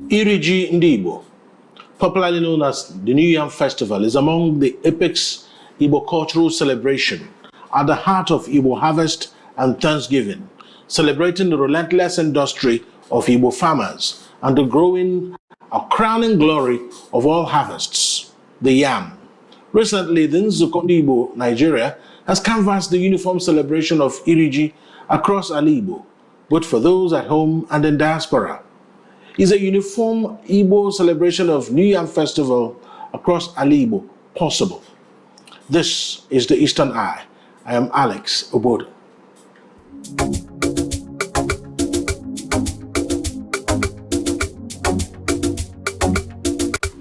Iri Ji Ndị Igbo, popularly known as the New Yam Festival, is among the apex Igbo cultural celebration at the heart of Igbo harvest and Thanksgiving, celebrating the relentless industry of Igbo farmers and the crowning glory of all harvests, the yam. Recently, the Nzuko Ndị Ọzọ Nigeria has canvassed the uniform celebration of Iri Ji across Ala Igbo, both for those at home and in diaspora. Is a uniform Igbo celebration of New Yam Festival across Ala Igbo possible? This is the Eastern Eye. I am Alex Obodo.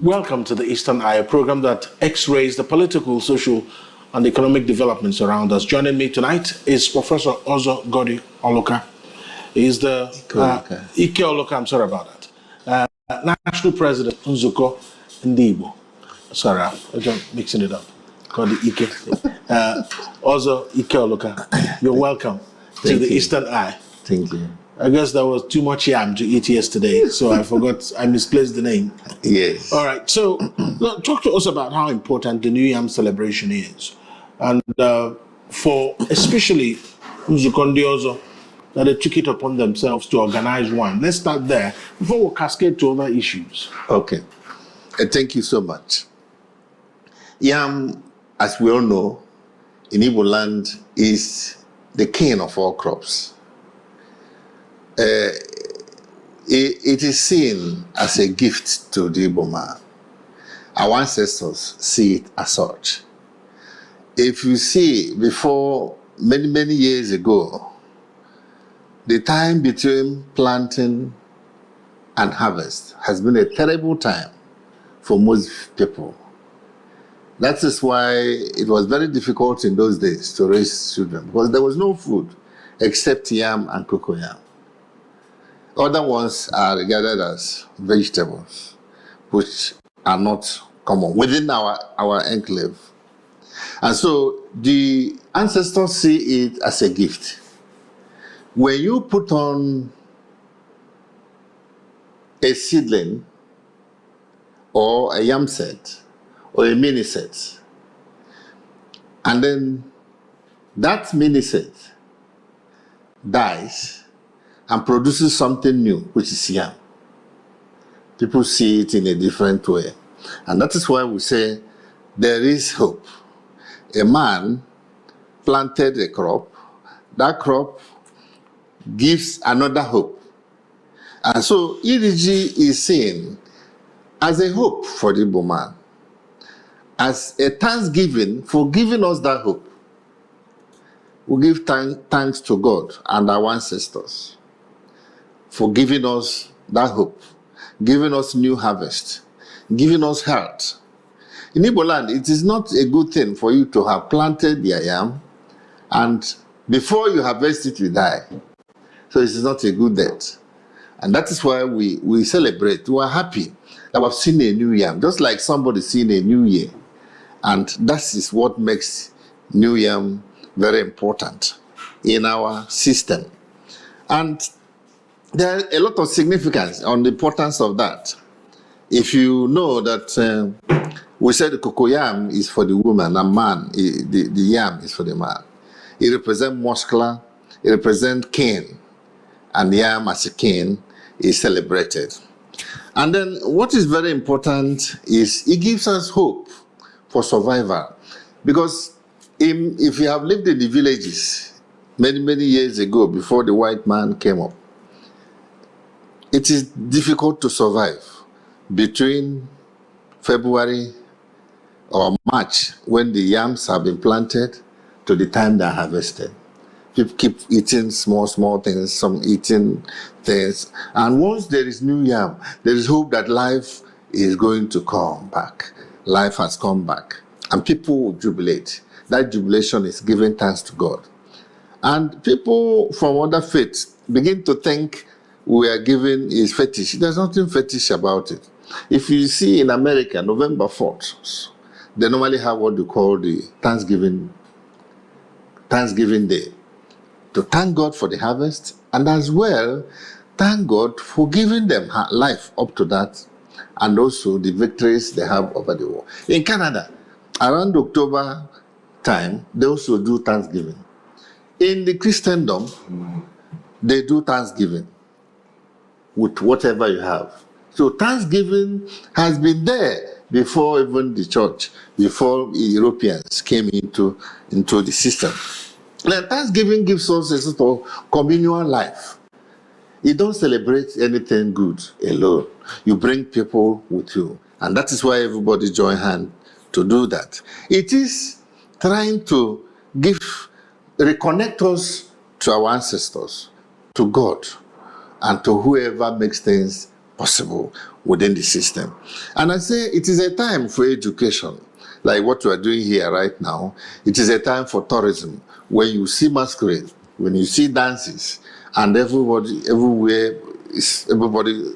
Welcome to the Eastern Eye, a program that x-rays the political, social, and economic developments around us. Joining me tonight is Professor Ozo Godi Oloka. He's the Ike Oloka, I'm sorry about that. National President Nzuko Ndị Igbo. Sorry, I'm just mixing it up. Called the Ike. Ozo Ike Oloka, you're welcome to the Eastern Eye. Thank you. I guess there was too much yam to eat yesterday, so I misplaced the name. Yes. All right, so talk to us about how important the New Yam celebration is. And for especially Nzuko Ndị Ọzọ, that they took it upon themselves to organize one. Let's start there before we cascade to other issues. Okay. Thank you so much. Yam, as we all know, in Igbo land is the king of all crops. It is seen as a gift to the Igbo man. Our ancestors see it as such. If you see, before many years ago, the time between planting and harvest has been a terrible time for most people. That is why it was very difficult in those days to raise children, because there was no food except yam and cocoyam. Other ones are regarded as vegetables, which are not common within our enclave. And so the ancestors see it as a gift. When you put on a seedling or a yam set or a mini set, and then that mini set dies and produces something new, which is yam, people see it in a different way. And that is why we say there is hope. A man planted a crop, that crop gives another hope. And so Iri Ji is seen as a hope for the Igbo man, as a thanksgiving for giving us that hope. We give thanks to God and our ancestors for giving us that hope, giving us new harvest, giving us health. In Igbo land, it is not a good thing for you to have planted your yam and before you harvest it, you die. So it is not a good death. And that is why we celebrate. We are happy that we have seen a new yam, just like somebody seeing a new year. And that is what makes new yam very important in our system. And there are a lot of significance on the importance of that. If you know that we said the cocoyam is for the woman and man, the yam is for the man. It represents muscular, it represents king, and yam as a king is celebrated. And then what is very important is it gives us hope for survival. Because if you have lived in the villages many years ago before the white man came up, it is difficult to survive between February or March, when the yams have been planted, to the time they are harvested. People keep eating small things, some eating things. And once there is new yam, there is hope that life is going to come back. Life has come back. And people will jubilate. That jubilation is giving thanks to God. And people from other faiths begin to think we are giving is fetish. There's nothing fetish about it. If you see in America, November 4th, they normally have what they call the Thanksgiving Day, to thank God for the harvest, and as well thank God for giving them life up to that, and also the victories they have over the war. In Canada, around October time, they also do Thanksgiving. In the Christendom, they do Thanksgiving with whatever you have. So Thanksgiving has been there before even the church, before Europeans came into the system. And Thanksgiving gives us a sort of communal life. You don't celebrate anything good alone. You bring people with you. And that is why everybody join hands to do that. It is trying to reconnect us to our ancestors, to God, and to whoever makes things possible within the system. And I say it is a time for education, like what we are doing here right now. It is a time for tourism, when you see masquerade, when you see dances, and everybody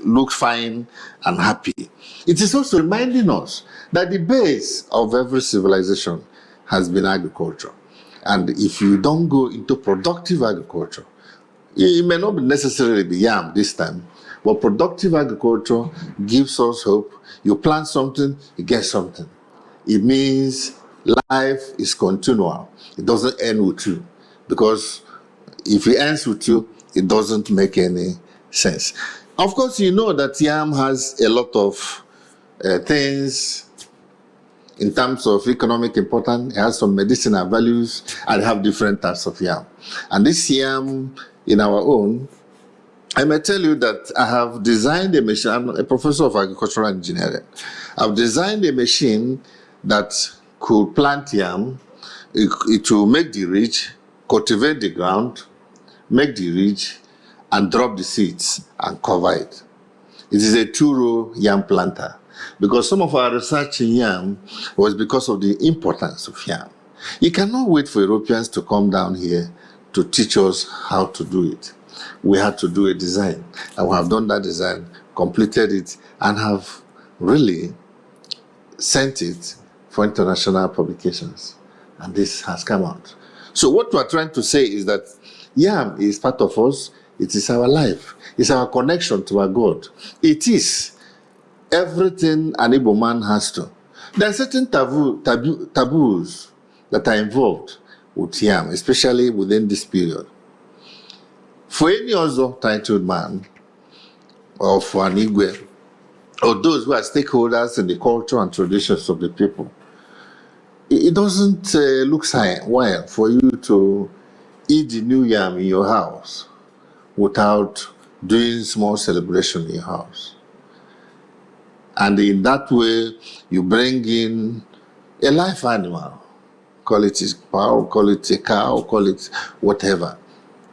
looks fine and happy. It is also reminding us that the base of every civilization has been agriculture. And if you don't go into productive agriculture, it may not necessarily be yam this time, but productive agriculture gives us hope. You plant something, you get something. It means life is continual. It doesn't end with you. Because if it ends with you, it doesn't make any sense. Of course, you know that yam has a lot of things in terms of economic importance. It has some medicinal values, and have different types of yam. And this yam in our own, I may tell you that I have designed a machine. I'm a professor of agricultural engineering. I've designed a machine that could plant yam. It will make the ridge, cultivate the ground, make the ridge, and drop the seeds and cover it. It is a 2-row yam planter. Because some of our research in yam was because of the importance of yam. You cannot wait for Europeans to come down here to teach us how to do it. We had to do a design, and we have done that design, completed it, and have really sent it for international publications. And this has come out. So what we're trying to say is that yam is part of us. It is our life. It's our connection to our God. It is everything an Igbo man has to. There are certain taboos that are involved with yam, especially within this period. For any other titled man, or for an Igwe, or those who are stakeholders in the culture and traditions of the people, it doesn't look well for you to eat the new yam in your house without doing small celebration in your house. And in that way, you bring in a live animal, call it a cow, call it a cow, call it whatever.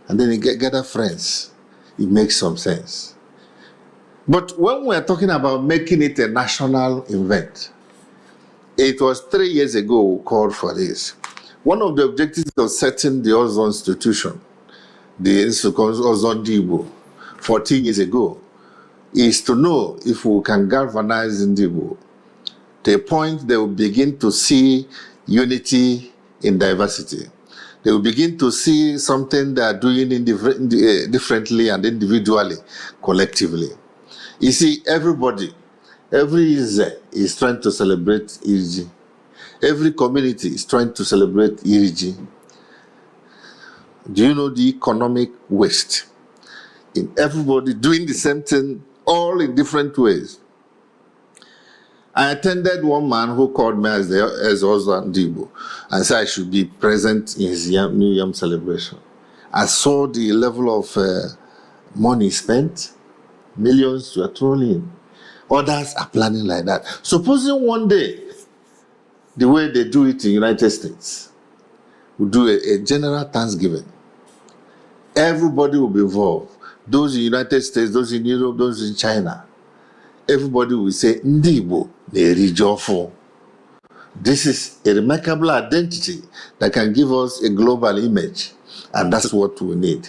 And then you gather friends. It makes some sense. But when we're talking about making it a national event, it was 3 years ago we called for this. One of the objectives of setting the Ọzọ institution, the Nzuko Ndị Ọzọ Nigeria, 14 years ago, is to know if we can galvanize Ndị Igbo to a point they will begin to see unity in diversity. They will begin to see something they are doing differently and individually, collectively. You see, everybody, every Ize is trying to celebrate Iri Ji. Every community is trying to celebrate Iri Ji. Do you know the economic waste in everybody doing the same thing, all in different ways? I attended one man who called me as Ọzọ Ndị Igbo and said I should be present in his New Yam celebration. I saw the level of money spent, millions were thrown in. Others are planning like that. Supposing one day, the way they do it in the United States, we do a general Thanksgiving. Everybody will be involved. Those in the United States, those in Europe, those in China. Everybody will say, Ndị Igbo na-eri ji ọfụ. This is a remarkable identity that can give us a global image. And that's what we need.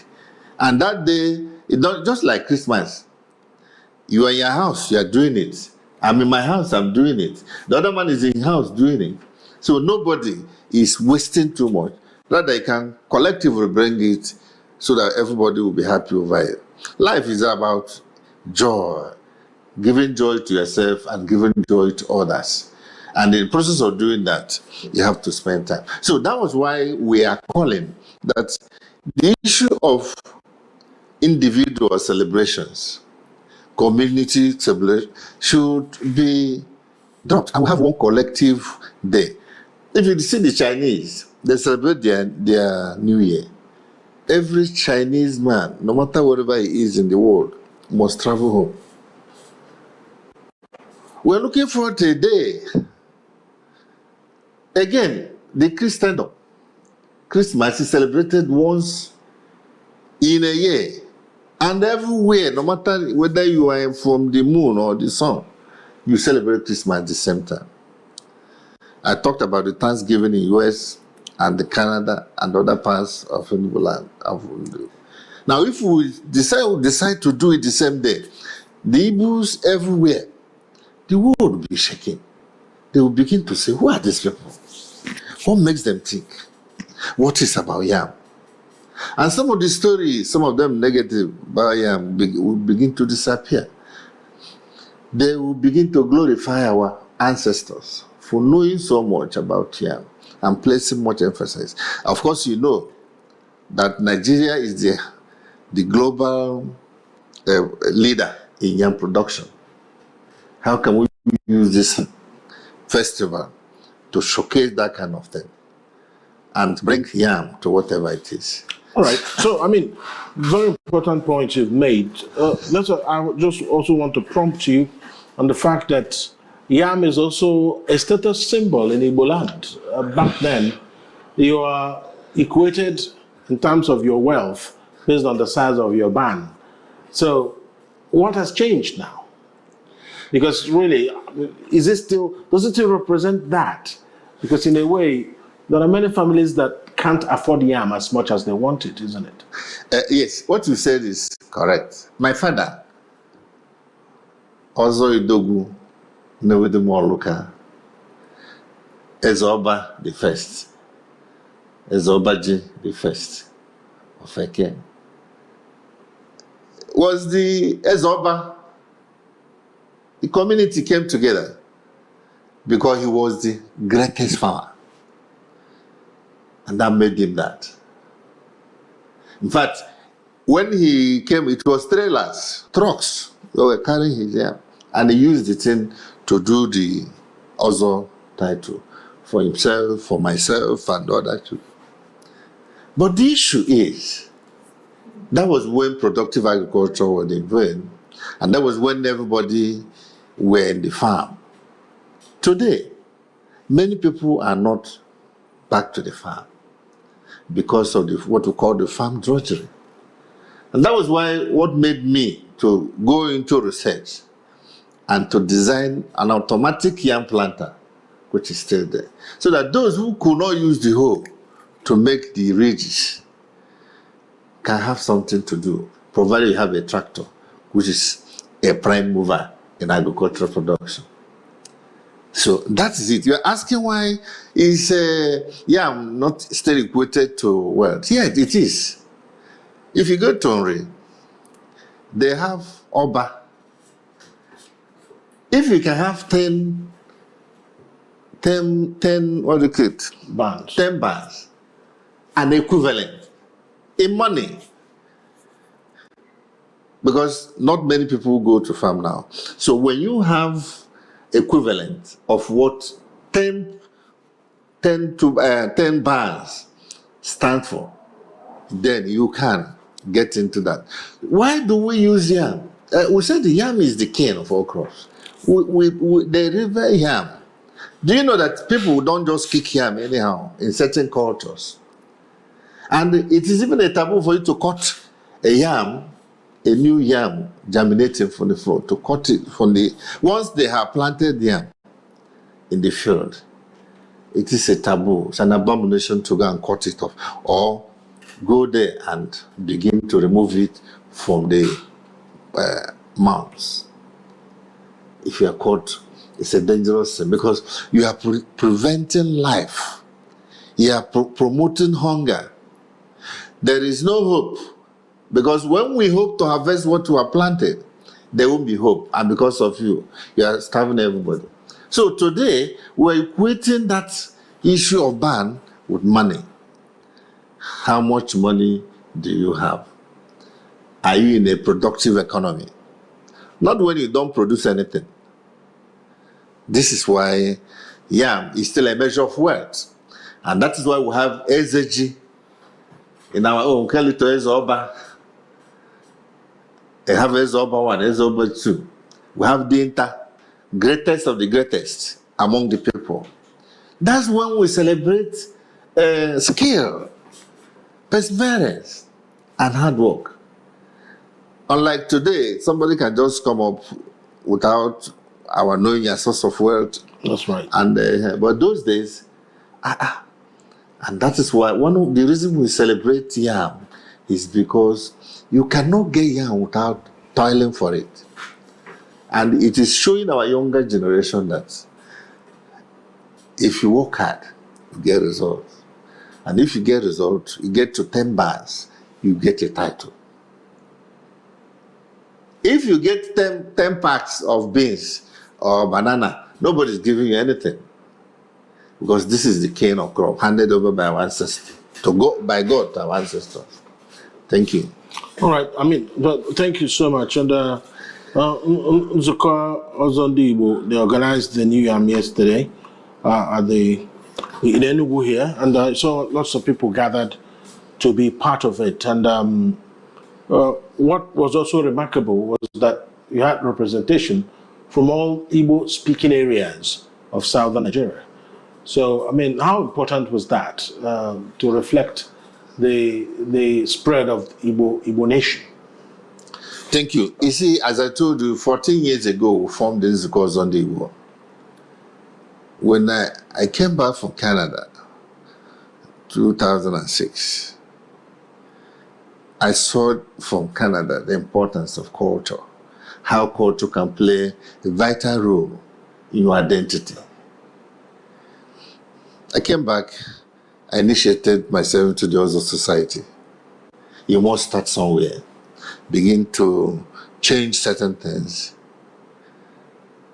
And that day, just like Christmas, you are in your house, you are doing it. I'm in my house, I'm doing it. The other man is in his house doing it. So nobody is wasting too much. Rather, they can collectively bring it so that everybody will be happy over it. Life is about joy, giving joy to yourself and giving joy to others. And in the process of doing that, you have to spend time. So that was why we are calling that the issue of individual celebrations, community celebration, should be dropped. And we have one collective day. If you see the Chinese, they celebrate their New Year. Every Chinese man, no matter wherever he is in the world, must travel home. We're looking forward to a day. Again, the Christendom. Christmas is celebrated once in a year. And everywhere, no matter whether you are from the moon or the sun, you celebrate Christmas at the same time. I talked about the Thanksgiving in US and the Canada and other parts of the land. Now, if we decide to do it the same day, the Igbos everywhere, the world will be shaking. They will begin to say, who are these people? What makes them think? What is about Yam? And some of the stories, some of them negative about Yam, will begin to disappear. They will begin to glorify our ancestors for knowing so much about Yam and placing much emphasis. Of course, you know that Nigeria is the global leader in Yam production. How can we use this festival to showcase that kind of thing and bring Yam to whatever it is? All right. So, I mean, very important point you've made. I just also want to prompt you on the fact that Yam is also a status symbol in Igbo land. Back then, you are equated in terms of your wealth based on the size of your band. So, what has changed now? Because really, does it still represent that? Because in a way, there are many families that can't afford Yam as much as they want it, isn't it? Yes, what you said is correct. My father, Ozo Idogu, Newidumoluka, Ezoba the first, Ezobaji the first of Eke, was the Ezoba. The community came together because he was the greatest farmer. And that made him that. In fact, when he came, it was trailers, trucks, they were carrying his Yam. And he used it to do the Ozo title for himself, for myself, and other too. But the issue is, that was when productive agriculture was in vain, and that was when everybody were in the farm. Today, many people are not back to the farm because of what we call the farm drudgery. And that was what made me to go into research and to design an automatic Yam planter, which is still there. So that those who could not use the hoe to make the ridges can have something to do, provided you have a tractor, which is a prime mover in agricultural production. So that is it. You're asking why is Yam not still equated to wealth? Yeah, it is. If you go to Onri, they have Oba. If you can have 10 what do you call it? Bands. 10 bands, an equivalent in money. Because not many people go to farm now. So when you have equivalent of what 10 bands stand for, then you can get into that. Why do we use Yam? We said the Yam is the king of all crops. They revere Yam. Do you know that people don't just kick Yam anyhow in certain cultures? And it is even a taboo for you to cut a Yam, a new Yam germinating from the floor, to cut it from once they have planted Yam in the field. It is a taboo. It's an abomination to go and cut it off or go there and begin to remove it from the mounds. If you are caught, it's a dangerous thing because you are preventing life. You are promoting hunger. There is no hope Because when we hope to harvest what we have planted, there won't be hope. And because of you, you are starving everybody. So today, we're equating that issue of ban with money. How much money do you have? Are you in a productive economy? Not when you don't produce anything. This is why yam is still a measure of wealth. And that is why we have Ezeji in our own Kelito Ezoba. They have Ezoba 1, Ezoba 2. We have Dinta, greatest of the greatest among the people. That's when we celebrate skill, perseverance, and hard work. Unlike today, somebody can just come up without our knowing a source of wealth. That's right. And but those days, and that is why one of the reasons we celebrate yam is because you cannot get yam without toiling for it. And it is showing our younger generation that if you work hard, you get results. And if you get results, you get to 10 bars, you get a title. If you get 10 packs of beans or banana, nobody's giving you anything. Because this is the cane of crop handed over by our ancestors, by God to our ancestors. Thank you. All right. I mean, thank you so much. And Nzuko Ọzọ Ndị Igbo, they organized the New Yam yesterday in Enugu here, and I saw lots of people gathered to be part of it. And what was also remarkable was that you had representation from all Igbo-speaking areas of southern Nigeria. So, I mean, how important was that to reflect the spread of Igbo nation? Thank you. You see, as I told you, 14 years ago, we formed the Nzuko Ndị Igbo. When I came back from Canada, 2006, I saw from Canada the importance of culture, how culture can play a vital role in your identity. I came back, I initiated myself into the Ozo Society. You must start somewhere, begin to change certain things.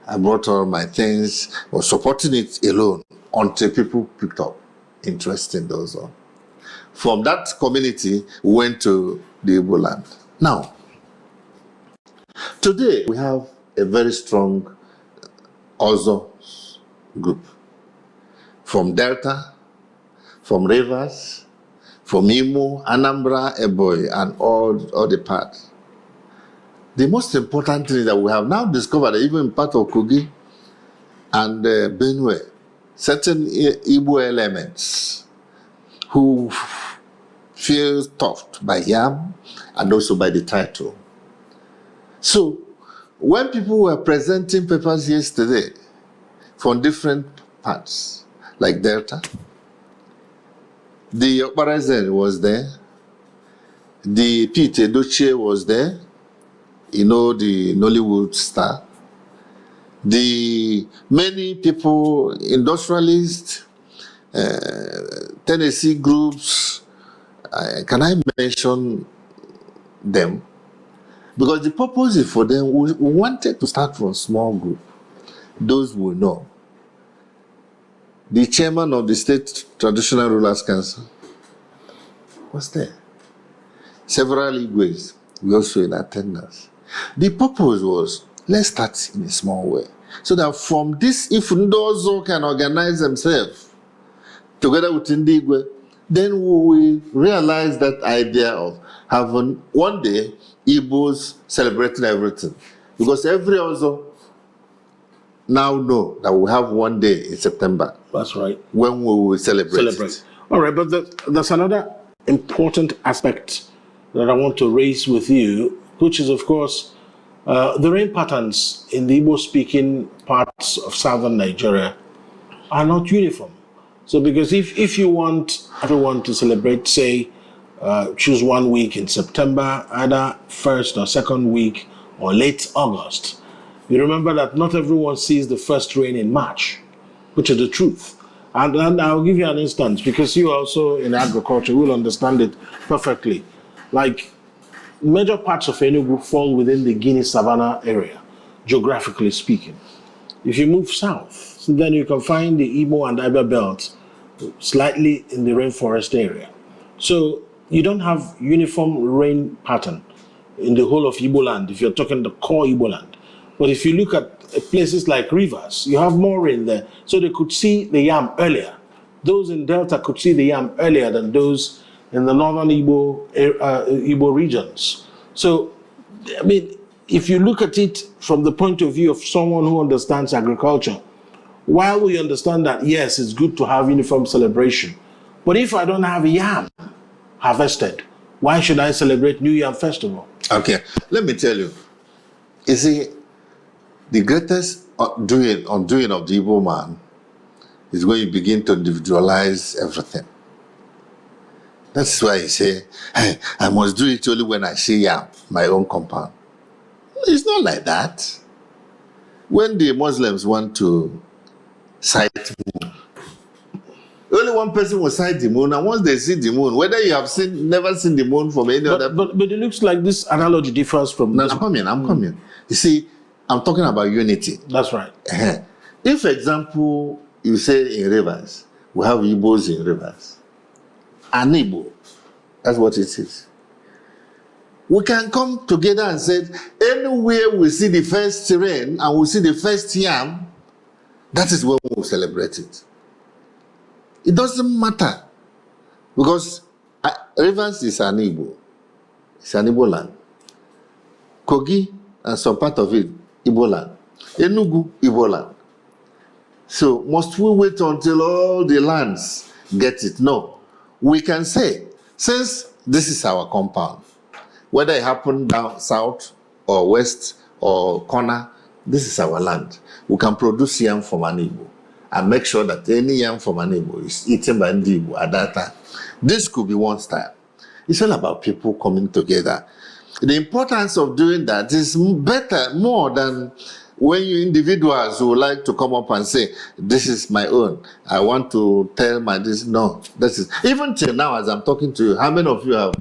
I brought all my things, was supporting it alone until people picked up interest in those. From that community, we went to the Igbo land. Now, today we have a very strong Ozo group. From Delta, from Rivers, from Imo, Anambra, Ebonyi, and all the parts. The most important thing is that we have now discovered that even in part of Kogi and Benue, certain Igbo elements who feel touched by yam and also by the title. So, when people were presenting papers yesterday from different parts, like Delta, the Okparazen was there, the Pete Edochie was there, you know, the Nollywood star, the many people, industrialists, Tennessee groups, can I mention them? Because the purpose is for them, we wanted to start from a small group. Those we know. The chairman of the State Traditional Rulers Council was there. Several Igwes were also in attendance. The purpose was, let's start in a small way. So that from this, if Ndozo can organize themselves together with Ndigwe, then we will realize that idea of having one day Igbos celebrating everything. Because every Ozo now know that we have one day in September. That's right. When we will celebrate. All right, but there's another important aspect that I want to raise with you, which is, of course, the rain patterns in the Igbo-speaking parts of southern Nigeria are not uniform. So because if you want everyone to celebrate, say, choose 1 week in September, either first or second week or late August, you remember that not everyone sees the first rain in March, which is the truth. And I'll give you an instance, because you also in agriculture will understand it perfectly. Like major parts of Enugu fall within the Guinea Savannah area, geographically speaking. If you move south, then you can find the Igbo and Iber belt slightly in the rainforest area. So you don't have uniform rain pattern in the whole of Igbo land, if you're talking the core Igbo land. But if you look at places like rivers, you have more rain there. So they could see the yam earlier. Those in Delta could see the yam earlier than those in the northern Igbo regions. So, I mean, if you look at it from the point of view of someone who understands agriculture, while we understand that, yes, it's good to have uniform celebration, but if I don't have yam harvested, why should I celebrate New Yam Festival? Okay, let me tell you. You see, the greatest undoing of the Igbo man is when you begin to individualize everything. That's why you say, hey, I must do it only when I see yam, my own compound. It's not like that. When the Muslims want to sight moon, only one person will sight the moon, and once they see the moon, whether you have never seen the moon from any other... But it looks like this analogy differs from... No, I'm coming. You see, I'm talking about unity. That's right. If, for example, you say in rivers, we have Igbos in rivers. An Igbo, that's what it is. We can come together and say, anywhere we see the first rain and we see the first yam, that is when we'll celebrate it. It doesn't matter. Because rivers is an Igbo. It's an Igbo land. Kogi and some part of it, Igbo land. Enugu, Igbo land. So must we wait until all the lands get it? No. We can say, since this is our compound, whether it happened down south or west or corner, this is our land. We can produce yam from an Igbo and make sure that any yam from an Igbo is eaten by an Igbo at that time. This could be one style. It's all about people coming together. The importance of doing that is better, more than when you individuals who like to come up and say, this is my own, I want to tell my this. No, this is, even till now as I'm talking to you, how many of you have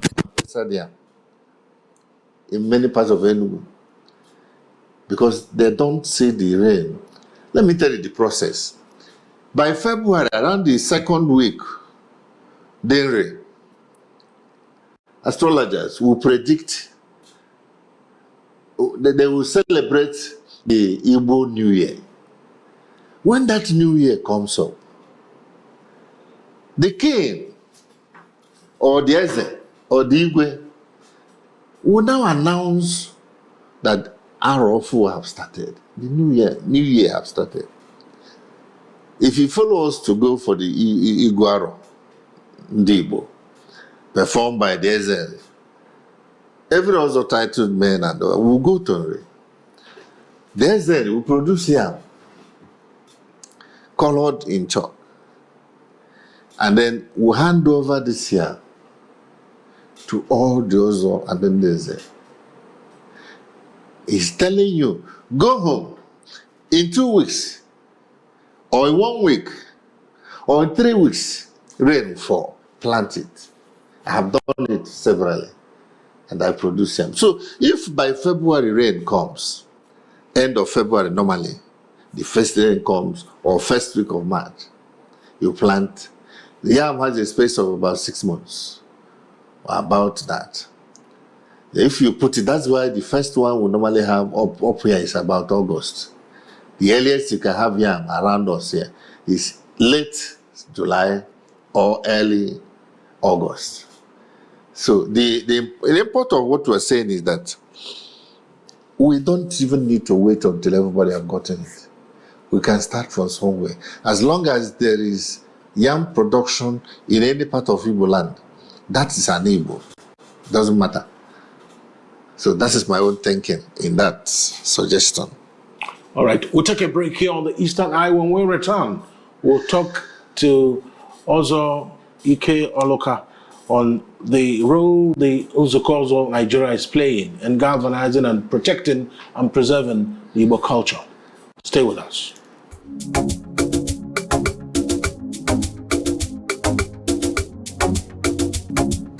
said yam in many parts of Enugu? Because they don't see the rain. Let me tell you the process. By February, around the second week, rain. Astrologers will predict, they will celebrate the Igbo New Year. When that New Year comes up, the king or the Eze or the Igwe will now announce that Arofu have started. The New Year have started. If you follow us to go for the Iguaro, Ndibo, performed by the Eze, every other titled man and will go to it. There's that we produce yam colored in chalk, and then we hand over this yam to all the other, and then there's it. He's telling you, go home in 2 weeks, or in 1 week, or in 3 weeks, rain will fall, plant it. I have done it severally, and I produce yam. So if by February rain comes, end of February normally, the first rain comes, or first week of March, you plant. The yam has a space of about 6 months, or about that. If you put it, that's why the first one we normally have up here is about August. The earliest you can have yam around us here is late July or early August. So the import of what we're saying is that we don't even need to wait until everybody has gotten it. We can start from somewhere. As long as there is yam production in any part of Igbo land, that is an Igbo. Doesn't matter. So that is my own thinking in that suggestion. All right, we'll take a break here on the Eastern Eye. When we return, we'll talk to Ozo Ike Oloka on the role the Nzuko Ndị Ọzọ Nigeria is playing in galvanizing and protecting and preserving the Igbo culture. Stay with us.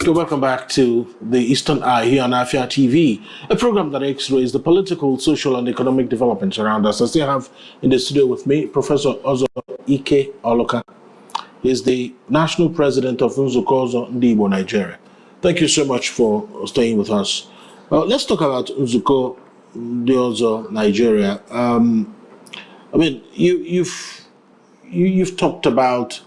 Welcome back to the Eastern Eye here on Afia TV, a program that x-rays the political, social, and economic developments around us. I still have in the studio with me Professor Ozo Ike Oloka. He is the National President of Nzuko Ndị Ọzọ Nigeria. Thank you so much for staying with us. Let's talk about Nzuko Ndị Ọzọ Nigeria. I mean, you've talked about.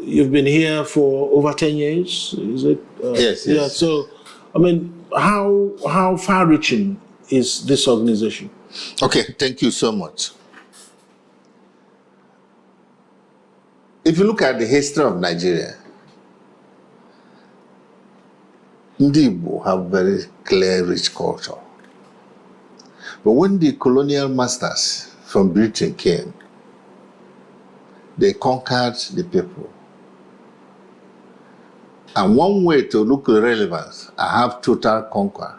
You've been here for over 10 years, is it? Yes. Yeah. So, I mean, how far-reaching is this organization? Okay, thank you so much. If you look at the history of Nigeria, Ndị Igbo have very clear, rich culture. But when the colonial masters from Britain came, they conquered the people. And one way to look relevant and have total conquer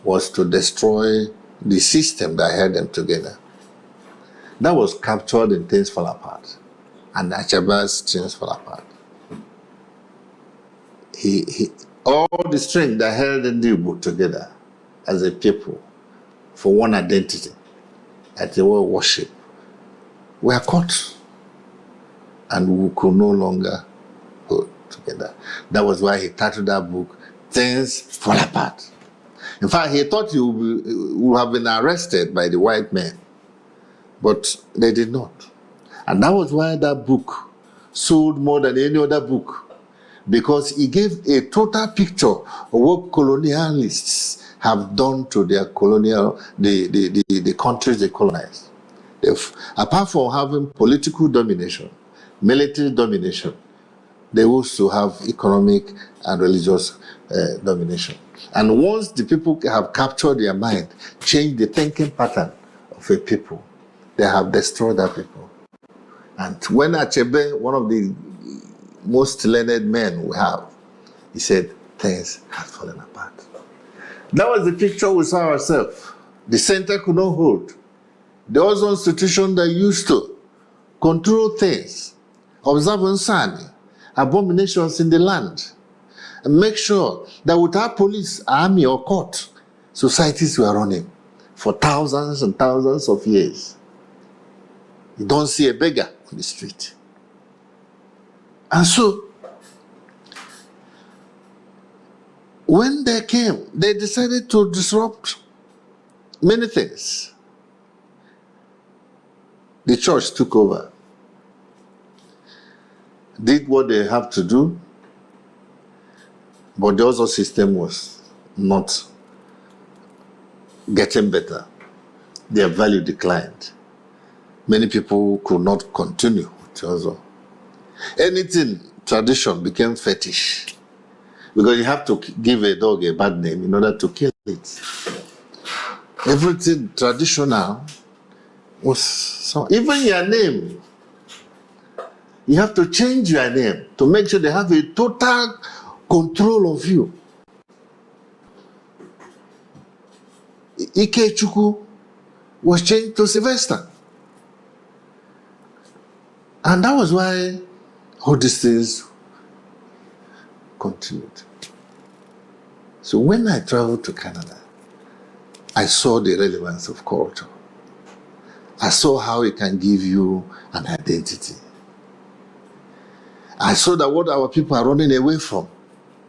was to destroy the system that held them together. That was captured and things fall apart. And Achaba's things fall apart. All the strength that held the Igbo together as a people for one identity, as they were worship, were caught. And we could no longer go together. That was why he titled that book, Things Fall Apart. In fact, he thought he would have been arrested by the white men, but they did not. And that was why that book sold more than any other book, because he gave a total picture of what colonialists have done to their colonial, the countries they colonized. Apart from having political domination, military domination, they also have economic and religious domination. And once the people have captured their mind, changed the thinking pattern of a people, they have destroyed that people. And when Achebe, one of the most learned men we have, he said, things have fallen apart. That was the picture we saw ourselves. The center could not hold. There was an institution that used to control things, observe insanity, abominations in the land, and make sure that without police, army, or court, societies were running for thousands and thousands of years. You don't see a beggar on the street. And so, when they came, they decided to disrupt many things. The church took over, did what they have to do, but the other system was not getting better. Their value declined. Many people could not continue with the other. Anything tradition became fetish, because you have to give a dog a bad name in order to kill it. Everything traditional was so, even your name. You have to change your name to make sure they have a total control of you. Ikechukwu was changed to Sylvester. And that was why all these things continued. So when I traveled to Canada, I saw the relevance of culture. I saw how it can give you an identity. I saw that what our people are running away from,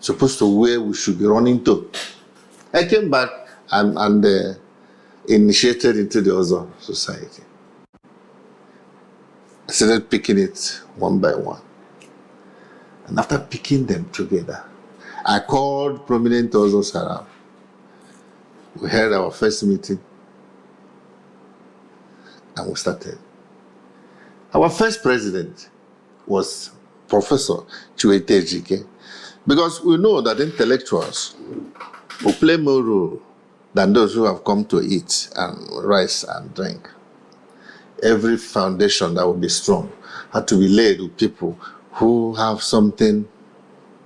supposed to where we should be running to. I came back and initiated into the other society. I started picking it one by one. And after picking them together, I called prominent others around. We held our first meeting and we started. Our first president was Professor Iri Ji, because we know that intellectuals will play more role than those who have come to eat and rise and drink. Every foundation that will be strong had to be laid with people who have something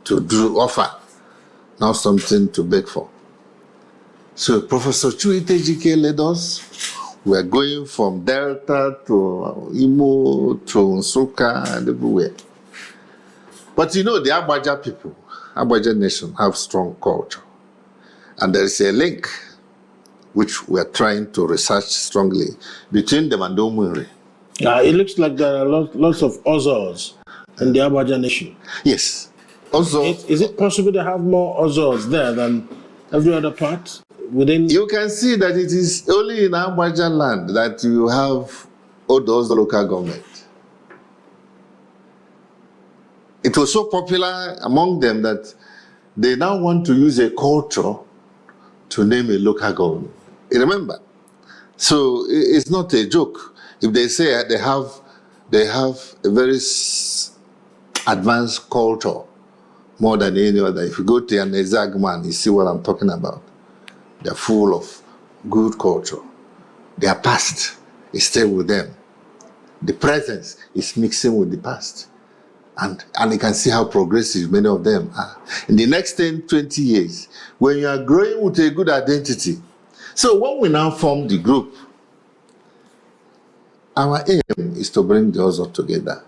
to do, offer, not something to beg for. So Professor Iri Ji led us. We are going from Delta to Imo to Nzuko and everywhere. But you know, the Agbaja people, Aboriginal nation have strong culture. And there is a link which we are trying to research strongly between them and Omunri. It looks like there are lots of Ozors in the Aboriginal nation. Yes. Also, Is it possible to have more Ozors there than every other part within? you can see that it is only in Aboriginal land that you have Odo's local government. It was so popular among them that they now want to use a culture to name a local government. You remember? So it's not a joke. If they say they have a very advanced culture more than any other. If you go to an exact man, you see what I'm talking about. They're full of good culture. Their past is still with them. The present is mixing with the past. And you can see how progressive many of them are. In the next 10, 20 years, when you are growing with a good identity. So when we now form the group, our aim is to bring the Ozo together.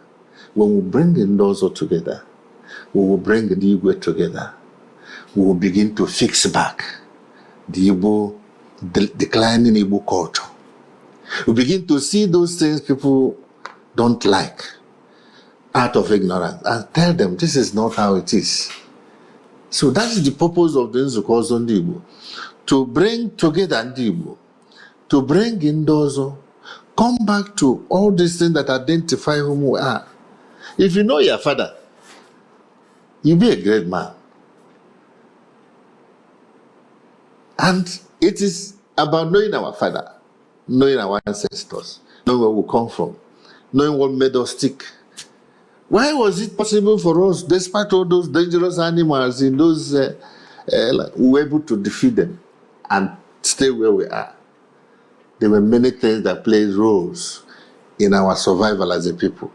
When we bring the Ozo together, we will bring the Igwe together. We will begin to fix back the Igbo, declining Igbo culture. We begin to see those things people don't like out of ignorance and tell them this is not how it is. So that is the purpose of the Nzuko Ndị Igbo, to bring together Ndị Igbo, to bring in Ozo, come back to all these things that identify whom we are. If you know your father, you'll be a great man. And it is about knowing our father, knowing our ancestors, knowing where we come from, knowing what made us tick. Why was it possible for us, despite all those dangerous animals in those, we were able to defeat them and stay where we are? There were many things that played roles in our survival as a people.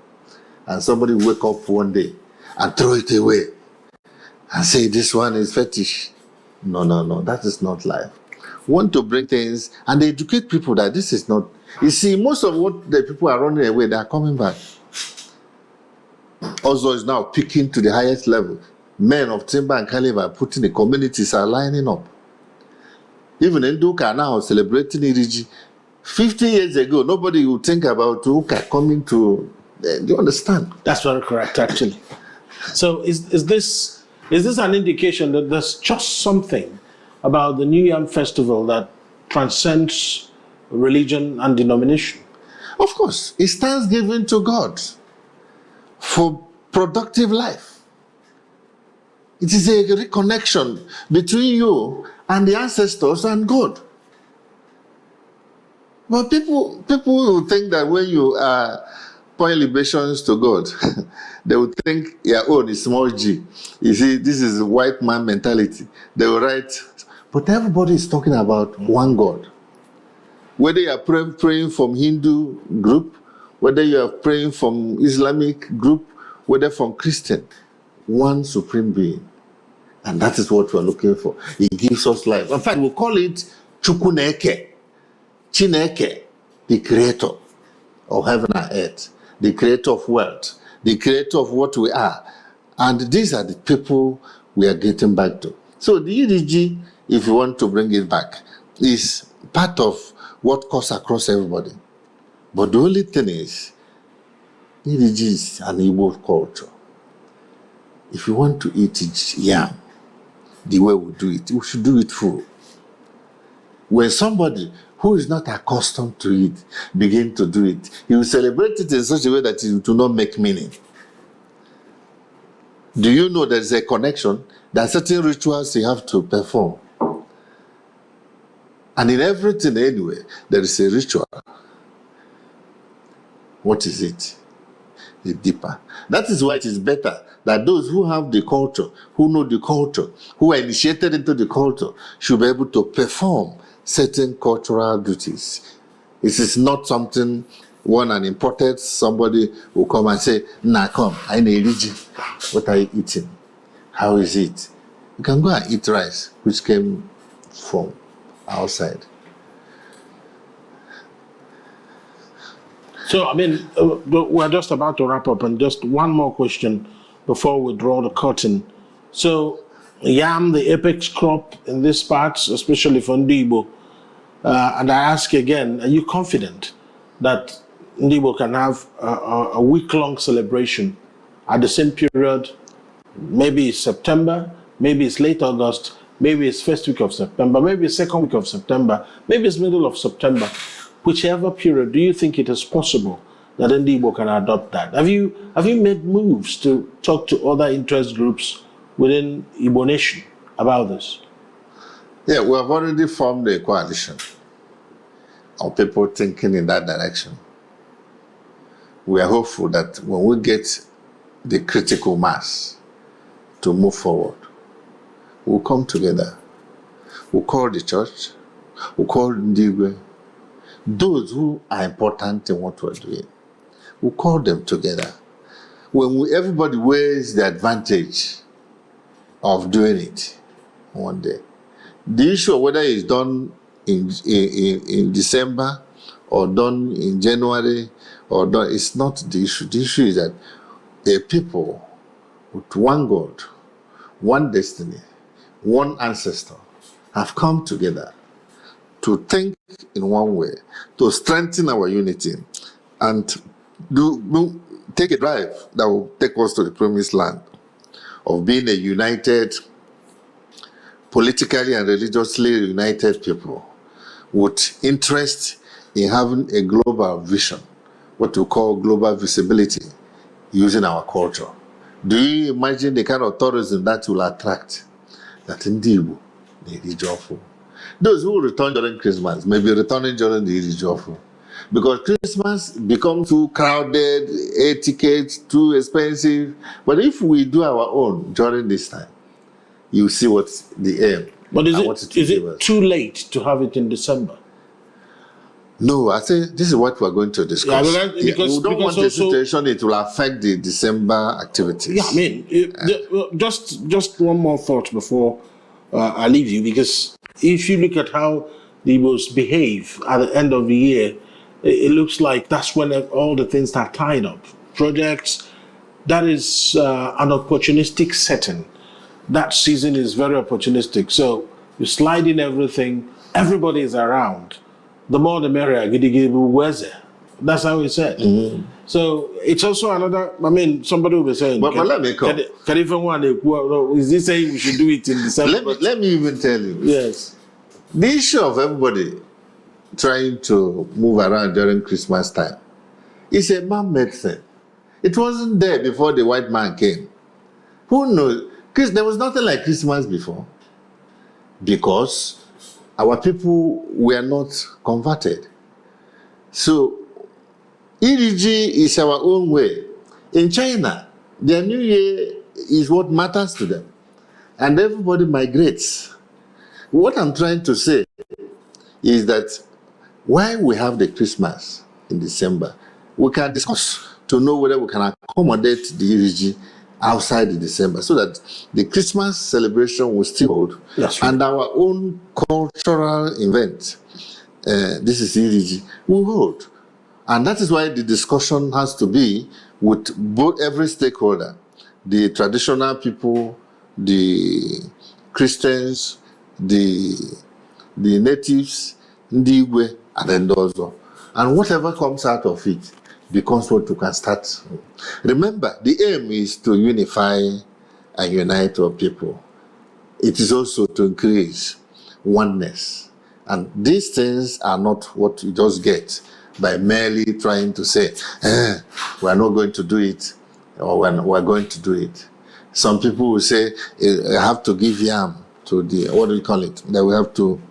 And somebody wake up one day and throw it away and say, this one is fetish. No, that is not life. We want to bring things and educate people that this is not. You see, most of what the people are running away, they are coming back. Ozo is now peaking to the highest level. Men of timber and caliber putting the communities are lining up. Even Nduka are now celebrating Iri Ji. 50 years ago, nobody would think about Uka coming to. Do you understand? That's very correct, actually. So is this an indication that there's just something about the New Yam Festival that transcends religion and denomination? Of course, it's thanksgiving to God for productive life. It is a reconnection between you and the ancestors and God. But people will think that when you are pouring libations to God, they will think your own is small g. You see, this is white man mentality. They will write, but everybody is talking about one God. Whether you are praying from Hindu group, whether you are praying from Islamic group, whether from Christian, one supreme being. And that is what we are looking for. It gives us life. In fact, we call it Chukuneke, Chineke, the creator of heaven and earth, the creator of wealth, the creator of what we are. And these are the people we are getting back to. So the Iri Ji, if you want to bring it back, is part of what cuts across everybody. But the only thing is, Iri Ji is an Igbo culture. If you want to eat yam, the way we do it, we should do it full. When somebody who is not accustomed to it begin to do it, he will celebrate it in such a way that it will not make meaning. Do you know there's a connection? There are certain rituals you have to perform. And in everything anyway, there is a ritual. What is it? The deeper. That is why it is better that those who have the culture, who know the culture, who are initiated into the culture, should be able to perform certain cultural duties. It is not something when an imported somebody will come and say, nah, come, I need Iri Ji. What are you eating? How is it? You can go and eat rice, which came from outside. So, I mean, we're just about to wrap up, and just one more question before we draw the curtain. So, yam, the apex crop in these parts, especially for Ndị Igbo. And I ask again, are you confident that Ndị Igbo can have a week-long celebration at the same period? Maybe it's September, maybe it's late August, maybe it's first week of September, maybe it's second week of September, maybe it's middle of September. Whichever period, do you think it is possible that Ndị Igbo can adopt that? Have you made moves to talk to other interest groups within Igbo Nation about this? Yeah, we have already formed a coalition of people thinking in that direction. We are hopeful that when we get the critical mass to move forward, we'll come together. We'll call the church, we'll call Ndị Igbo, those who are important in what we're doing. We'll call them together. When everybody weighs the advantage of doing it one day. The issue of whether it's done in December or done in January or done, it's not the issue. The issue is that a people with one God, one destiny, one ancestor have come together to think in one way, to strengthen our unity and take a drive that will take us to the promised land of being a united, politically and religiously united people with interest in having a global vision, what we call global visibility, using our culture. Do you imagine the kind of tourism that will attract? That in Igbo, the Iri Ji. Those who return during Christmas may be returning during the Iri Ji. Because Christmas becomes too crowded, air tickets too expensive. But if we do our own during this time, you see what's the aim. But is it too late to have it in December? No, I think this is what we're going to discuss. Yeah, because we don't want a situation it will affect the December activities. Yeah, I mean, just one more thought before I leave you, because if you look at how the Igbos behave at the end of the year, it looks like that's when all the things start tying up. Projects, that is an opportunistic setting. That season is very opportunistic. So you slide in everything, everybody is around. The more the merrier, that's how he said. Mm-hmm. So it's also another, I mean, somebody will be saying, but let me come. Is this saying we should do it in December? Let me even tell you. Yes. The issue of everybody trying to move around during Christmas time is a man-made thing. It wasn't there before the white man came. Who knows? Because there was nothing like Christmas before. Because our people were not converted. So, Iri Ji is our own way. In China, their New Year is what matters to them. And everybody migrates. What I'm trying to say is that while we have the Christmas in December, we can discuss to know whether we can accommodate the Iri Ji outside the December so that the Christmas celebration will still hold. Right. And our own cultural event, this is Iri Ji, will hold. And that is why the discussion has to be with every stakeholder, the traditional people, the Christians, the natives, Ndị Igwe, and then those. And whatever comes out of it becomes what you can start. Remember, the aim is to unify and unite our people. It is also to increase oneness. And these things are not what you just get by merely trying to say, we are not going to do it, or we're going to do it. Some people will say, I have to give yam to the, what do you call it? That we have to,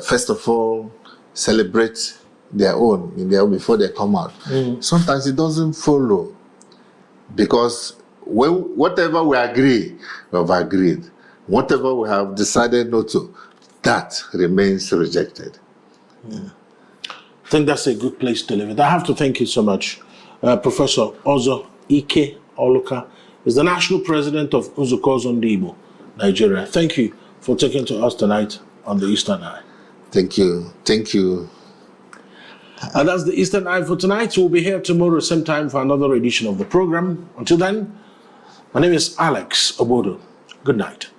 first of all, celebrate their own before they come out. Sometimes it doesn't follow, because whatever we agree, we have agreed. Whatever we have decided not to, that remains rejected. I think that's a good place to leave it. I have to thank you so much. Professor Ozo Ike Oluka is the National President of Nzuko Ndị Ọzọ Nigeria. Thank you for taking to us tonight on the Eastern Eye. Thank you. Thank you. And that's the Eastern Eye for tonight. We'll be here tomorrow, same time, for another edition of the program. Until then, my name is Alex Obodo. Good night.